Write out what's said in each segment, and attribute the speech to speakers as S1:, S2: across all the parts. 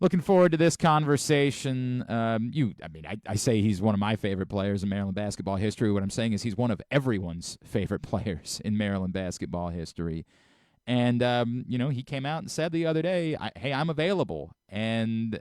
S1: Looking forward to this conversation. I say he's one of my favorite players in Maryland basketball history. What I'm saying is he's one of everyone's favorite players in Maryland basketball history. And he came out and said the other day, "Hey, I'm available," and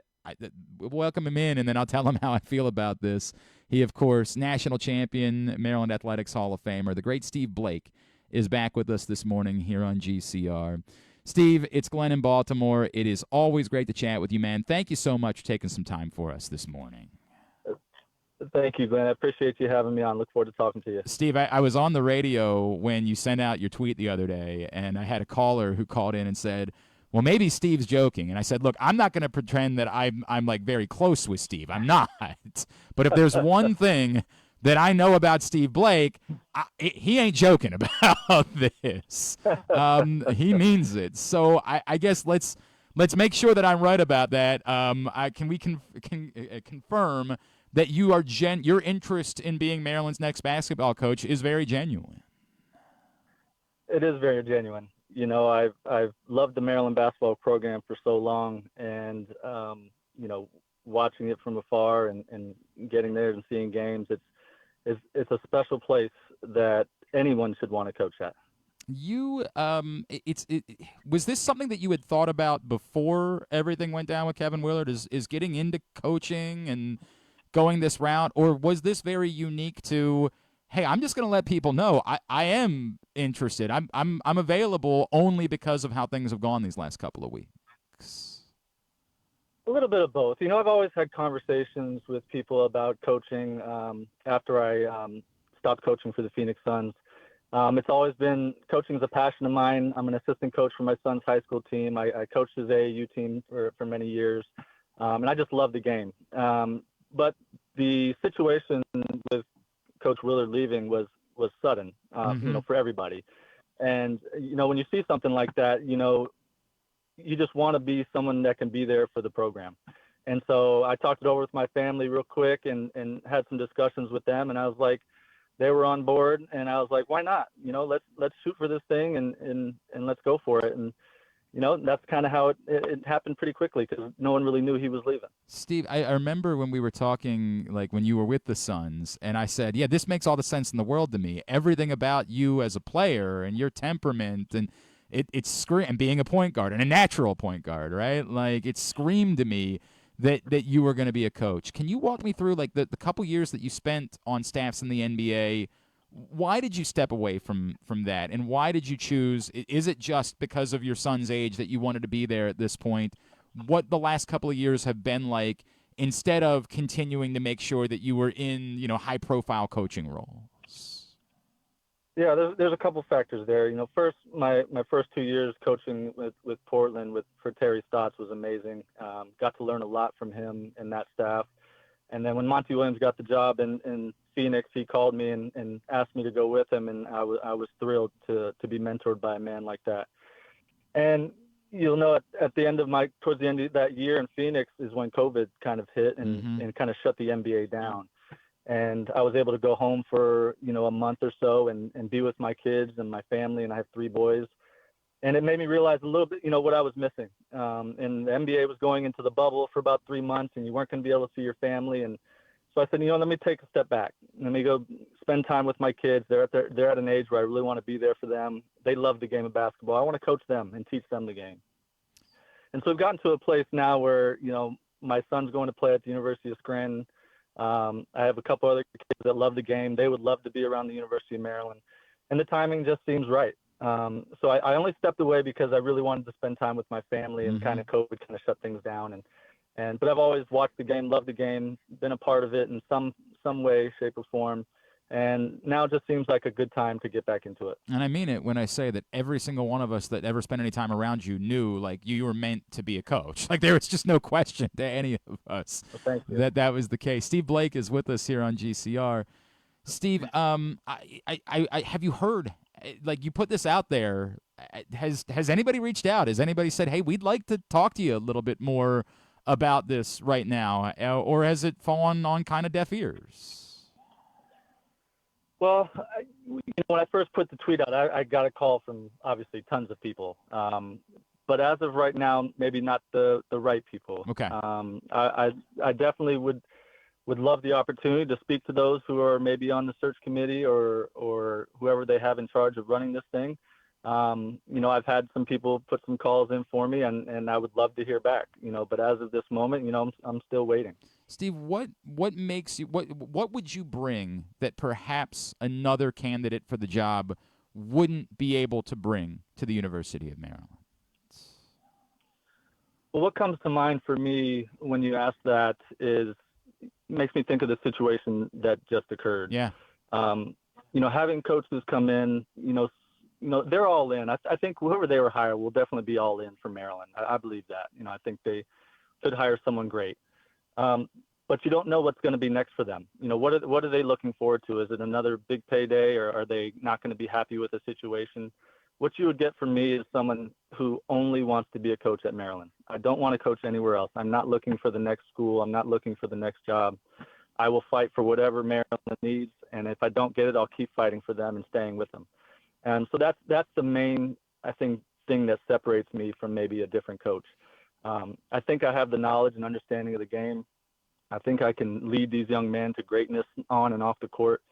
S1: we'll welcome him in, and then I'll tell him how I feel about this. He, of course, national champion, Maryland Athletics Hall of Famer, the great Steve Blake, is back with us this morning here on GCR. Steve, it's Glenn in Baltimore. It is always great to chat with you, man. Thank you so much for taking some time for us this morning.
S2: Thank you, Glenn. I appreciate you having me on. Look forward to talking to you.
S1: Steve, I was on the radio when you sent out your tweet the other day, and I had a caller who called in and said, well, maybe Steve's joking. And I said, look, I'm not going to pretend that I'm like very close with Steve. I'm not. But if there's one thing that I know about Steve Blake, he ain't joking about this. He means it. So I guess let's make sure that I'm right about that. Can we confirm that your interest in being Maryland's next basketball coach is very genuine?
S2: It is very genuine. You know, I've loved the Maryland basketball program for so long, and watching it from afar and getting there and seeing games, it's a special place that anyone should want to coach at.
S1: Was this something that you had thought about before everything went down with Kevin Willard? Is getting into coaching and going this route, or was this very unique to, hey, I'm just going to let people know I am interested. I'm available only because of how things have gone these last couple of weeks?
S2: A little bit of both. You know, I've always had conversations with people about coaching after I stopped coaching for the Phoenix Suns. It's always been, coaching is a passion of mine. I'm an assistant coach for my son's high school team. I coached his AAU team for many years, and I just love the game. But the situation with Coach Willard leaving was sudden, for everybody. And, when you see something like that, you just want to be someone that can be there for the program. And so I talked it over with my family real quick and had some discussions with them. And I was like, they were on board, and I was like, why not? Let's shoot for this thing and let's go for it. And, that's kind of how it happened pretty quickly because no one really knew he was leaving.
S1: Steve, I remember when we were talking, like when you were with the Suns, and I said, yeah, this makes all the sense in the world to me. Everything about you as a player and your temperament and and being a point guard and a natural point guard, right? Like it screamed to me that you were going to be a coach. Can you walk me through like the couple years that you spent on staffs in the NBA? Why did you step away from that, and why did you choose? Is it just because of your son's age that you wanted to be there at this point? What the last couple of years have been like, instead of continuing to make sure that you were in high profile coaching roles?
S2: Yeah, there's a couple factors there. First, my first 2 years coaching with Portland for Terry Stotts was amazing. Got to learn a lot from him and that staff. And then when Monty Williams got the job in Phoenix, he called me and asked me to go with him, and I was thrilled to be mentored by a man like that. And you'll know at the end of towards the end of that year in Phoenix is when COVID kind of hit and kind of shut the NBA down. And I was able to go home for a month or so and be with my kids and my family, and I have 3 boys. And it made me realize a little bit, what I was missing. And the NBA was going into the bubble for about 3 months, and you weren't going to be able to see your family. And so I said, let me take a step back. Let me go spend time with my kids. They're at an age where I really want to be there for them. They love the game of basketball. I want to coach them and teach them the game. And so we've gotten to a place now where, my son's going to play at the University of Scranton. I have a couple other kids that love the game. They would love to be around the University of Maryland. And the timing just seems right. So I only stepped away because I really wanted to spend time with my family, and kind of COVID kind of shut things down. But I've always watched the game, loved the game, been a part of it in some way, shape, or form. And now it just seems like a good time to get back into it.
S1: And I mean it when I say that every single one of us that ever spent any time around you knew, like, you were meant to be a coach. Like, there was just no question to any of us that was the case. Steve Blake is with us here on GCR. Steve, I have you heard, like, you put this out there, has anybody reached out? Has anybody said, hey, we'd like to talk to you a little bit more about this right now, or has it fallen on kind of deaf ears?
S2: Well, when I first put the tweet out, I got a call from obviously tons of people. but as of right now, maybe not the right people.
S1: Okay.
S2: I definitely would love the opportunity to speak to those who are maybe on the search committee or whoever they have in charge of running this thing. I've had some people put some calls in for me, and I would love to hear back. But as of this moment, I'm still waiting.
S1: Steve, what makes you what would you bring that perhaps another candidate for the job wouldn't be able to bring to the University of Maryland?
S2: Well, what comes to mind for me when you ask that is makes me think of the situation that just occurred.
S1: Yeah.
S2: Having coaches come in, they're all in. I think whoever they were hired will definitely be all in for Maryland. I believe that. I think they could hire someone great. But you don't know what's going to be next for them. What are they looking forward to? Is it another big payday, or are they not going to be happy with the situation? What you would get from me is someone who only wants to be a coach at Maryland. I don't want to coach anywhere else. I'm not looking for the next school. I'm not looking for the next job. I will fight for whatever Maryland needs, and if I don't get it, I'll keep fighting for them and staying with them. And so that's the main, I think, thing that separates me from maybe a different coach. I think I have the knowledge and understanding of the game. I think I can lead these young men to greatness on and off the court,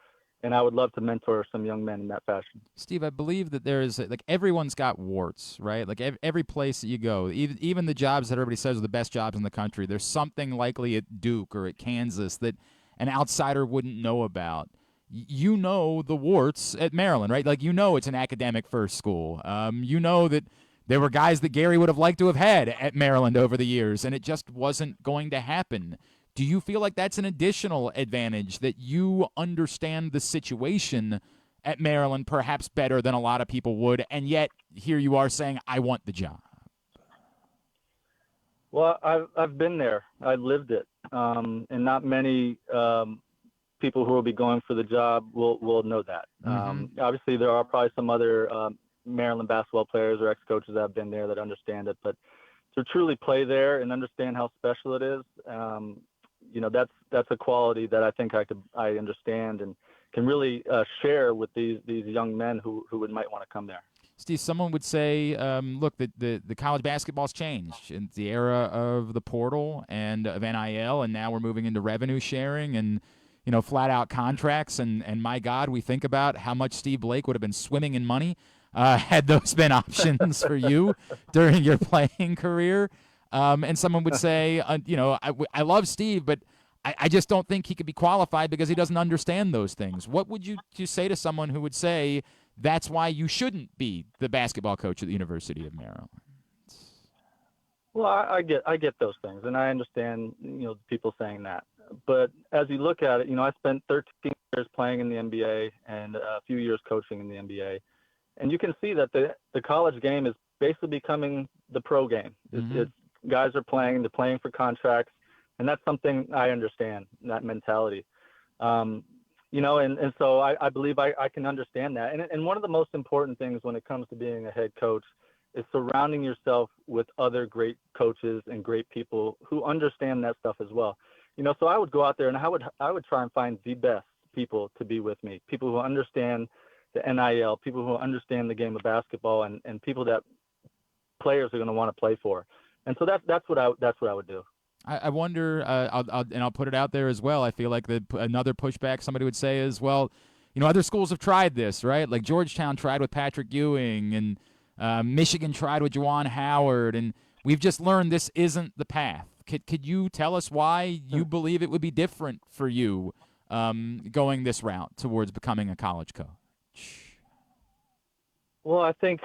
S2: and I would love to mentor some young men in that fashion.
S1: Steve, I believe that there is like everyone's got warts, right? Like every place that you go, even the jobs that everybody says are the best jobs in the country, there's something likely at Duke or at Kansas that an outsider wouldn't know about. You know the warts at Maryland, right? Like it's an academic first school. You know that there were guys that Gary would have liked to have had at Maryland over the years, and it just wasn't going to happen. Do you feel like that's an additional advantage, that you understand the situation at Maryland perhaps better than a lot of people would, and yet here you are saying, I want the job?
S2: Well, I've been there. I've lived it. And not many people who will be going for the job will know that. Obviously, there are probably some other Maryland basketball players or ex-coaches that have been there that understand it, but to truly play there and understand how special it is, that's a quality that I think I understand and can really share with these young men who might want to come there.
S1: Steve, someone would say, look, the college basketball's changed. It's the era of the portal and of NIL, and now we're moving into revenue sharing and flat out contracts. And my God, we think about how much Steve Blake would have been swimming in money had those been options for you during your playing career. And someone would say, I love Steve, but I just don't think he could be qualified because he doesn't understand those things. What would you say to someone who would say that's why you shouldn't be the basketball coach at the University of Maryland?
S2: Well, I get those things, and I understand people saying that. But as you look at it, I spent 13 years playing in the NBA and a few years coaching in the NBA, and you can see that the college game is basically becoming the pro game. It's guys are playing, they're playing for contracts, and that's something I understand, that mentality. And so I believe I can understand that. And one of the most important things when it comes to being a head coach is surrounding yourself with other great coaches and great people who understand that stuff as well. So I would go out there and I would try and find the best people to be with me, people who understand the NIL, people who understand the game of basketball, and people that players are going to want to play for. And so that's what I would do.
S1: I wonder, I'll put it out there as well. I feel like another pushback somebody would say is, well, other schools have tried this, right? Like Georgetown tried with Patrick Ewing, and Michigan tried with Juwan Howard, and we've just learned this isn't the path. Could you tell us why you believe it would be different for you going this route towards becoming a college coach?
S2: Well, I think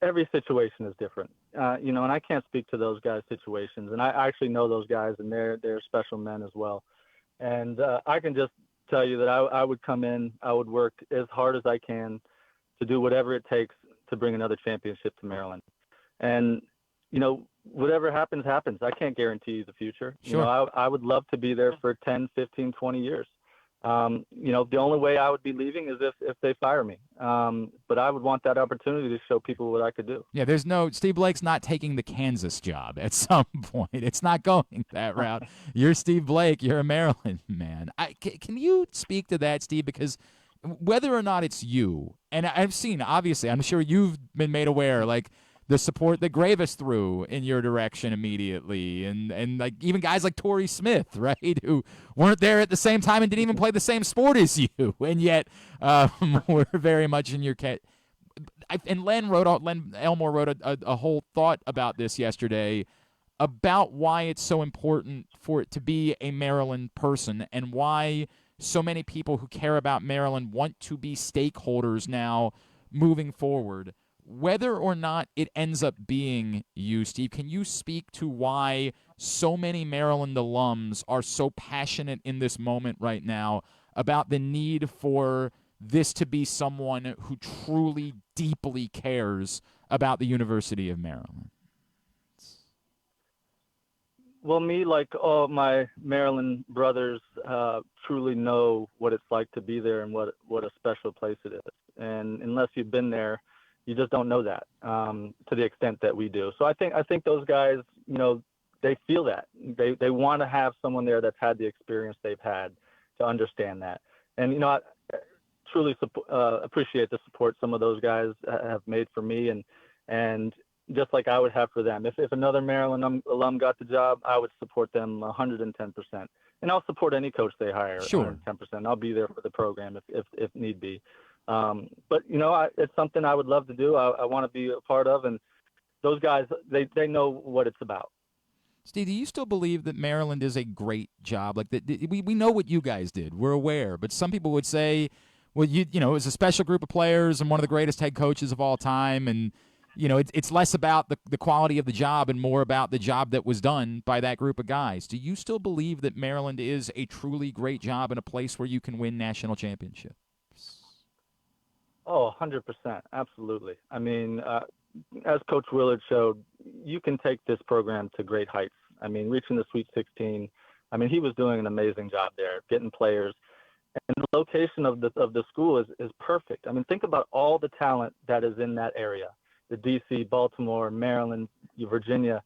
S2: every situation is different, and I can't speak to those guys' situations, and I actually know those guys, and they're special men as well. And I can just tell you that I would come in, I would work as hard as I can to do whatever it takes to bring another championship to Maryland. And, whatever happens, happens. I can't guarantee the future.
S1: Sure.
S2: I would love to be there for 10, 15, 20 years. The only way I would be leaving is if they fire me. But I would want that opportunity to show people what I could do.
S1: Yeah, Steve Blake's not taking the Kansas job at some point. It's not going that route. You're Steve Blake. You're a Maryland man. Can you speak to that, Steve? Because whether or not it's you, and I've seen, obviously, I'm sure you've been made aware, like, the support that Gravis threw in your direction immediately, and like even guys like Torrey Smith, right, who weren't there at the same time and didn't even play the same sport as you, and yet were very much in your and Len Elmore wrote a whole thought about this yesterday, about why it's so important for it to be a Maryland person and why so many people who care about Maryland want to be stakeholders now moving forward. Whether or not it ends up being you, Steve, can you speak to why so many Maryland alums are so passionate in this moment right now about the need for this to be someone who truly, deeply cares about the University of Maryland?
S2: Well, me, like all my Maryland brothers, truly know what it's like to be there and what a special place it is. And unless you've been there, you just don't know that to the extent that we do. So I think those guys, they feel that they want to have someone there that's had the experience they've had to understand that. And I truly appreciate the support some of those guys have made for me, and just like I would have for them. If another Maryland alum got the job, I would support them 110%. And I'll support any coach they hire.
S1: Sure.
S2: 110%. I'll be there for the program if need be. But it's something I would love to do. I want to be a part of, and those guys, they know what it's about.
S1: Steve, do you still believe that Maryland is a great job? Like that, we know what you guys did. We're aware, but some people would say, well, it was a special group of players and one of the greatest head coaches of all time, and it's less about the quality of the job and more about the job that was done by that group of guys. Do you still believe that Maryland is a truly great job and a place where you can win national championships?
S2: Oh, 100%. Absolutely. I mean, as Coach Willard showed, you can take this program to great heights. I mean, reaching the Sweet 16. I mean, he was doing an amazing job there, getting players. And the location of the school is perfect. I mean, think about all the talent that is in that area. The D.C., Baltimore, Maryland, Virginia,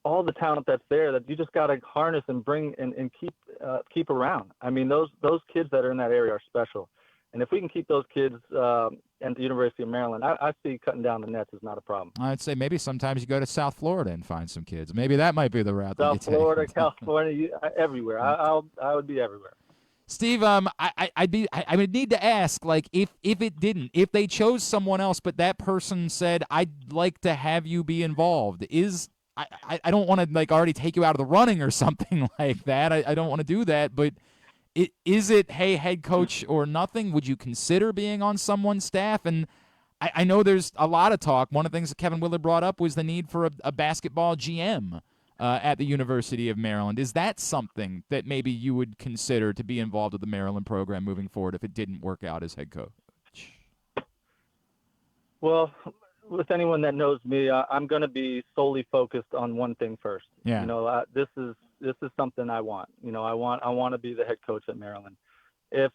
S2: all the talent that's there that you just got to harness and bring and keep around. I mean, those kids that are in that area are special. And if we can keep those kids at the University of Maryland, I see cutting down the nets is not a problem.
S1: I'd say maybe sometimes you go to South Florida and find some kids. Maybe that might be the route that you take.
S2: South Florida, California, everywhere. I would be everywhere.
S1: Steve, I would need to ask, like, if if they chose someone else, but that person said, I'd like to have you be involved, I don't want to like already take you out of the running or something like that. I don't want to do that, but is it, hey, head coach or nothing? Would you consider being on someone's staff? And I know there's a lot of talk. One of the things that Kevin Willard brought up was the need for a basketball GM at the University of Maryland. Is that something that maybe you would consider to be involved with the Maryland program moving forward if it didn't work out as head coach?
S2: Well, with anyone that knows me, I'm going to be solely focused on one thing first.
S1: Yeah.
S2: This is something I want. I want to be the head coach at Maryland. If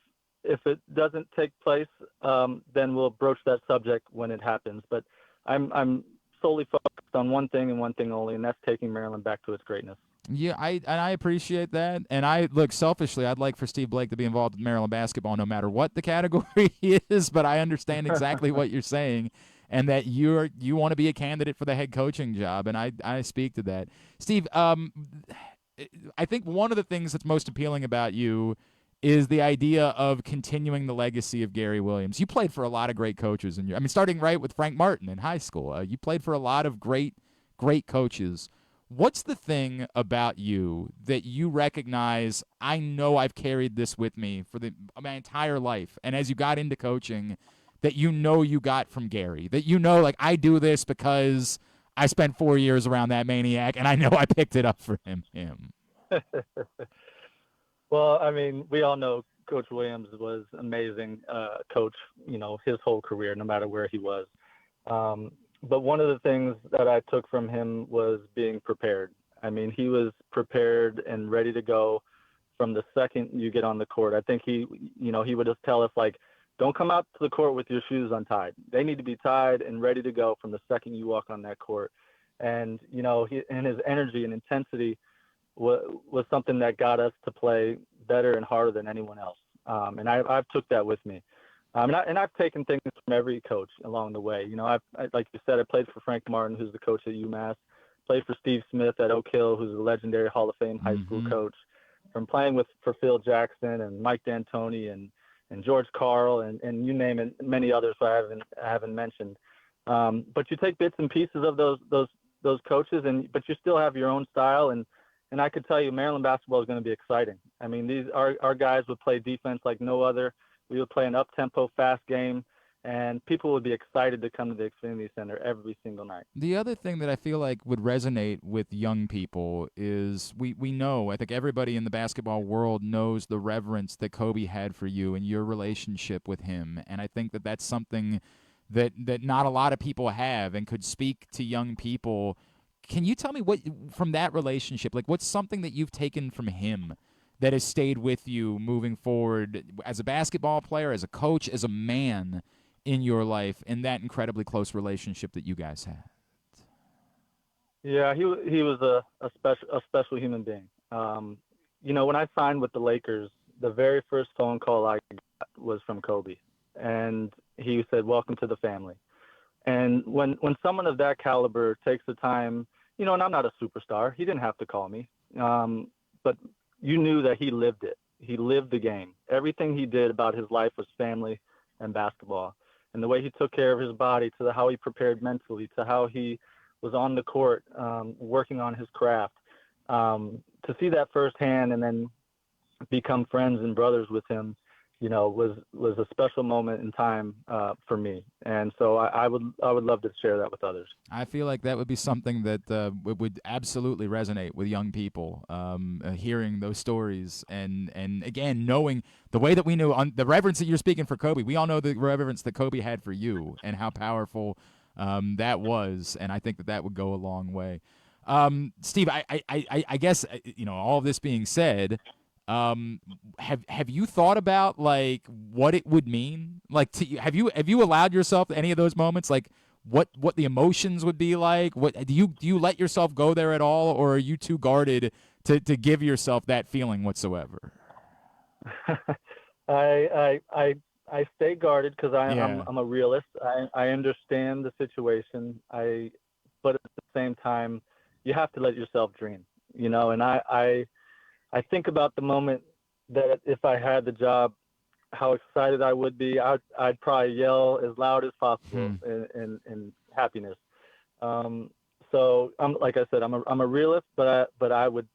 S2: it doesn't take place, then we'll broach that subject when it happens. But I'm solely focused on one thing and one thing only, and that's taking Maryland back to its greatness.
S1: Yeah, I appreciate that. And I look, selfishly, I'd like for Steve Blake to be involved with Maryland basketball no matter what the category is, but I understand exactly what you're saying and that you want to be a candidate for the head coaching job, and I speak to that. Steve, I think one of the things that's most appealing about you is the idea of continuing the legacy of Gary Williams. You played for a lot of great coaches, starting right with Frank Martin in high school. You played for a lot of great coaches. What's the thing about you that you recognize, I know I've carried this with me for my entire life, and as you got into coaching, that you got from Gary, that like, I do this because I spent 4 years around that maniac, and I know I picked it up for him.
S2: Well, I mean, we all know Coach Williams was amazing coach, his whole career, no matter where he was. But one of the things that I took from him was being prepared. I mean, he was prepared and ready to go from the second you get on the court. I think he would just tell us, like, don't come out to the court with your shoes untied. They need to be tied and ready to go from the second you walk on that court. And, and his energy and intensity was something that got us to play better and harder than anyone else. And I've took that with me. And I've taken things from every coach along the way. Like you said, I played for Frank Martin, who's the coach at UMass. Played for Steve Smith at Oak Hill, who's a legendary Hall of Fame high school
S1: Mm-hmm.
S2: coach. From playing for Phil Jackson and Mike D'Antoni and George Carl and you name it, many others I haven't mentioned. But you take bits and pieces of those coaches, but you still have your own style. And I could tell you, Maryland basketball is going to be exciting. I mean, our guys would play defense like no other. We would play an up-tempo, fast game, and people would be excited to come to the Xfinity Center every single night.
S1: The other thing that I feel like would resonate with young people is we know, I think everybody in the basketball world knows the reverence that Kobe had for you and your relationship with him. And I think that that's something that not a lot of people have and could speak to young people. Can you tell me what, from that relationship, like what's something that you've taken from him that has stayed with you moving forward as a basketball player, as a coach, as a man in your life, in that incredibly close relationship that you guys had?
S2: Yeah, he was a special human being. When I signed with the Lakers, the very first phone call I got was from Kobe, and he said, "Welcome to the family." And when someone of that caliber takes the time, and I'm not a superstar, he didn't have to call me, but you knew that he lived it. He lived the game. Everything he did about his life was family and basketball. And the way he took care of his body, to how he prepared mentally, to how he was on the court working on his craft. To see that firsthand and then become friends and brothers with him, was a special moment in time for me. And so I would love to share that with others.
S1: I feel like that would be something that would absolutely resonate with young people, hearing those stories and again, knowing the way that we knew the reverence that you're speaking for Kobe. We all know the reverence that Kobe had for you and how powerful that was, and I think that would go a long way. Steve, I guess all of this being said, have you thought about like what it would mean? Like, have you allowed yourself any of those moments? Like, what the emotions would be like? What do you let yourself go there at all, or are you too guarded to give yourself that feeling whatsoever?
S2: I stay guarded because
S1: Yeah.
S2: I'm a realist. I understand the situation. But at the same time, you have to let yourself dream. And I think about the moment that if I had the job, how excited I would be. I'd probably yell as loud as possible
S1: Hmm.
S2: in happiness. So like I said, I'm a realist, but I would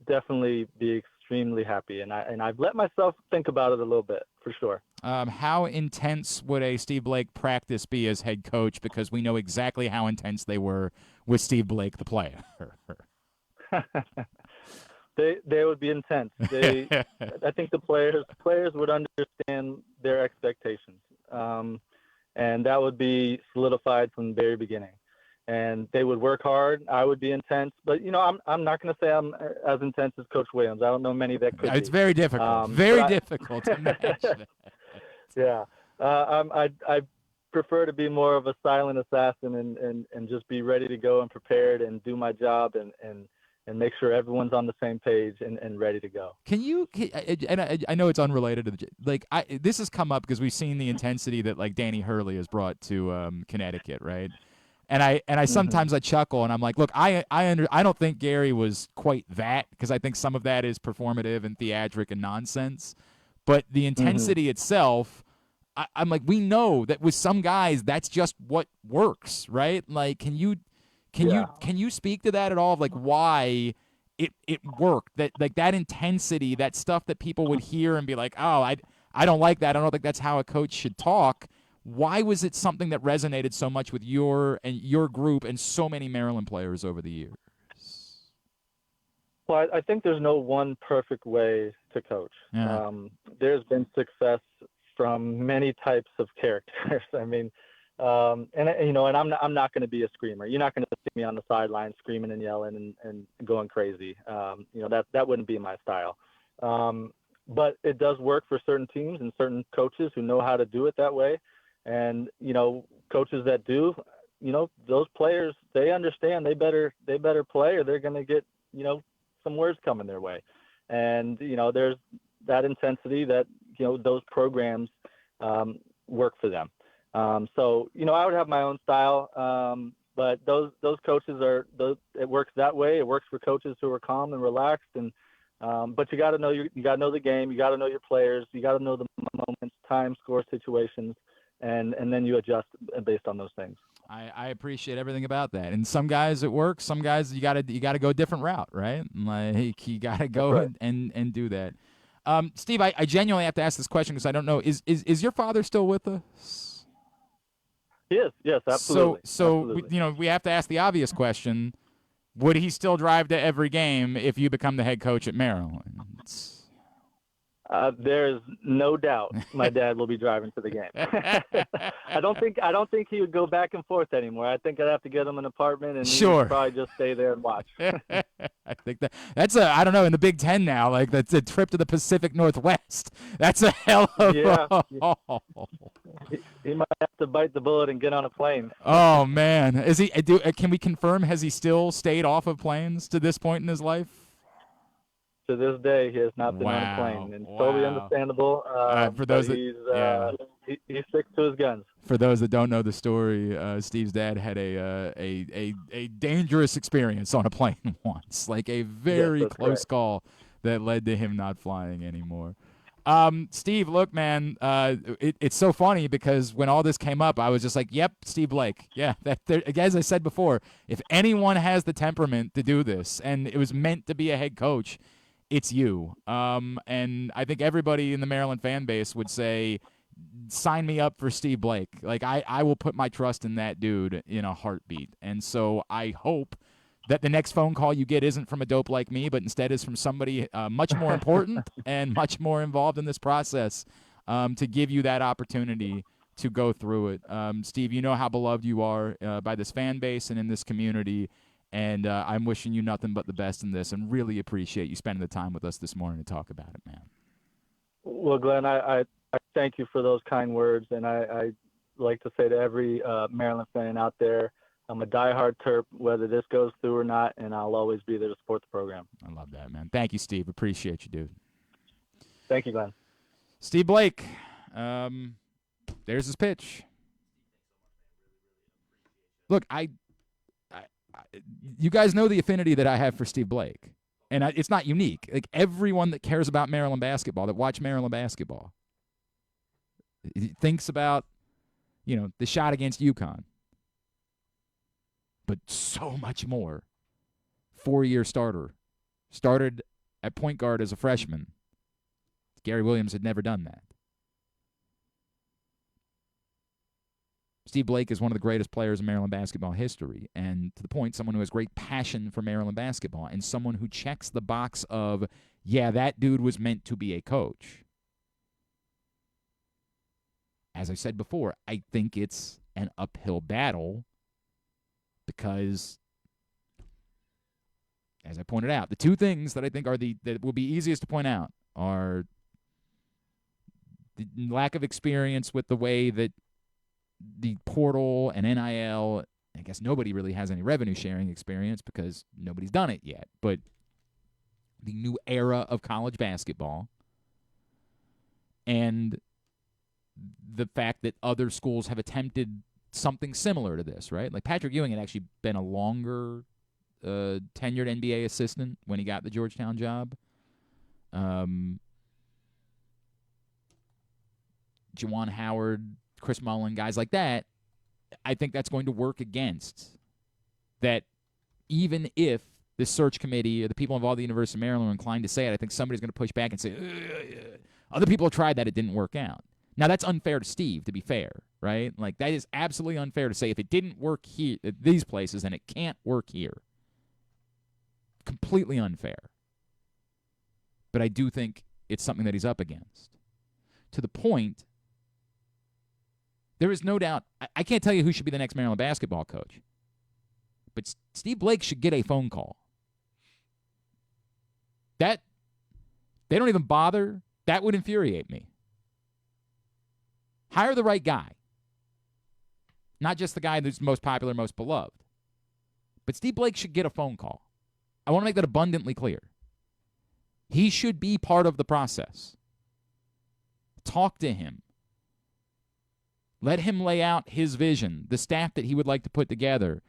S2: definitely be extremely happy, and I've let myself think about it a little bit for sure.
S1: How intense would a Steve Blake practice be as head coach? Because we know exactly how intense they were with Steve Blake, the player.
S2: They would be intense. I think the players would understand their expectations, and that would be solidified from the very beginning. And they would work hard. I would be intense, but I'm not going to say I'm as intense as Coach Williams. I don't know many that could
S1: It's
S2: be.
S1: very difficult. Very difficult to match.
S2: Yeah, I prefer to be more of a silent assassin and just be ready to go and prepared and do my job and make sure everyone's on the same page and ready to go.
S1: And I know it's unrelated to this has come up because we've seen the intensity that like Danny Hurley has brought to Connecticut, right? And I
S2: Mm-hmm.
S1: sometimes I chuckle and I'm like, look, I don't think Gary was quite that, because I think some of that is performative and theatric and nonsense, but the
S2: Mm-hmm.
S1: intensity itself, I'm like, we know that with some guys that's just what works, right? Like,
S2: Yeah.
S1: can you speak to that at all? Of like why it worked, that like that intensity, that stuff that people would hear and be like, oh, I don't like that. I don't think that's how a coach should talk. Why was it something that resonated so much with your group and so many Maryland players over the years?
S2: Well, I think there's no one perfect way to coach.
S1: Yeah.
S2: There's been success from many types of characters. I mean, and I'm not going to be a screamer. You're not going to see me on the sideline screaming and yelling and going crazy. That wouldn't be my style. But it does work for certain teams and certain coaches who know how to do it that way. And coaches that do, those players, they understand they better play or they're going to get some words coming their way. And there's that intensity that those programs work for them. So, I would have my own style, but those coaches it works that way. It works for coaches who are calm and relaxed, and but you got to know the game. You got to know your players. You got to know the moments, time, score, situations, and then you adjust based on those things.
S1: I appreciate everything about that. And some guys it works. Some guys you gotta go a different route, right? Like you gotta go
S2: right.
S1: and do that. Steve, I genuinely have to ask this question because I don't know. Is your father still with us?
S2: Yes, absolutely.
S1: So
S2: absolutely.
S1: we have to ask the obvious question: would he still drive to every game if you become the head coach at Maryland?
S2: There's no doubt my dad will be driving to the game. I don't think he would go back and forth anymore. I think I'd have to get him an apartment, and he would probably just stay there and watch.
S1: I think that's I don't know, in the Big Ten now, like that's a trip to the Pacific Northwest. That's a hell of a haul.
S2: He might have to bite the bullet and get on a plane.
S1: Oh man, is he? Can we confirm? Has he still stayed off of planes to this point in his life?
S2: To this day, he has not been on a plane, and totally understandable.
S1: For those
S2: he sticks to his guns.
S1: For those that don't know the story, Steve's dad had a dangerous experience on a plane once, like a very close call that led to him not flying anymore. Steve, look, man, it's so funny because when all this came up, I was just like, yep, Steve Blake. Yeah, as I said before, if anyone has the temperament to do this, and it was meant to be a head coach, it's you. And I think everybody in the Maryland fan base would say, sign me up for Steve Blake. Like, I will put my trust in that dude in a heartbeat. And so I hope that the next phone call you get isn't from a dope like me, but instead is from somebody much more important and much more involved in this process to give you that opportunity to go through it. Steve, you know how beloved you are by this fan base and in this community, and I'm wishing you nothing but the best in this and really appreciate you spending the time with us this morning to talk about it, man.
S2: Well, Glenn, I thank you for those kind words, and I like to say to every Maryland fan out there, I'm a diehard Terp, whether this goes through or not, and I'll always be there to support the program.
S1: I love that, man. Thank you, Steve. Appreciate you, dude.
S2: Thank you, Glenn.
S1: Steve Blake. There's his pitch. Look, you guys know the affinity that I have for Steve Blake, and it's not unique. Like everyone that cares about Maryland basketball, that watch Maryland basketball, thinks about, the shot against UConn. But so much more. 4-year starter. Started at point guard as a freshman. Gary Williams had never done that. Steve Blake is one of the greatest players in Maryland basketball history, and to the point, someone who has great passion for Maryland basketball, and someone who checks the box of, yeah, that dude was meant to be a coach. As I said before, I think it's an uphill battle because, as I pointed out, the two things that I think are that will be easiest to point out are the lack of experience with the way that the portal and NIL, I guess nobody really has any revenue sharing experience because nobody's done it yet, but the new era of college basketball and the fact that other schools have attempted something similar to this, right? Like Patrick Ewing had actually been a longer tenured NBA assistant when he got the Georgetown job. Juwan Howard, Chris Mullin, guys like that, I think that's going to work against that. Even if the search committee or the people involved at the University of Maryland are inclined to say it, I think somebody's going to push back and say, other people have tried that, it didn't work out. Now, that's unfair to Steve, to be fair, right? Like, that is absolutely unfair to say if it didn't work here at these places, then it can't work here. Completely unfair. But I do think it's something that he's up against. To the point, there is no doubt, I can't tell you who should be the next Maryland basketball coach, but Steve Blake should get a phone call. That, they don't even bother. That would infuriate me. Hire the right guy. Not just the guy that's most popular, most beloved. But Steve Blake should get a phone call. I want to make that abundantly clear. He should be part of the process. Talk to him. Let him lay out his vision, the staff that he would like to put together,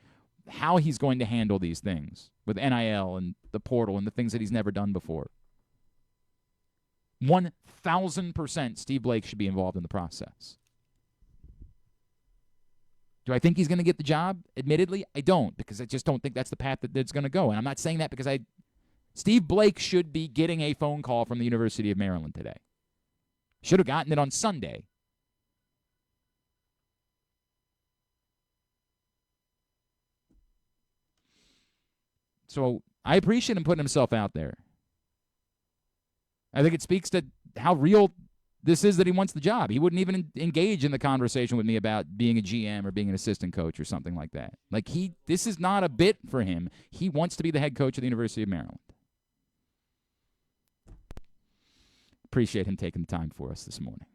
S1: how he's going to handle these things with NIL and the portal and the things that he's never done before. 1,000% Steve Blake should be involved in the process. Do I think he's going to get the job? Admittedly, I don't, because I just don't think that's the path that it's going to go. And I'm not saying that because Steve Blake should be getting a phone call from the University of Maryland today. Should have gotten it on Sunday. So I appreciate him putting himself out there. I think it speaks to how real this is that he wants the job. He wouldn't even engage in the conversation with me about being a GM or being an assistant coach or something like that. Like this is not a bit for him. He wants to be the head coach of the University of Maryland. Appreciate him taking the time for us this morning.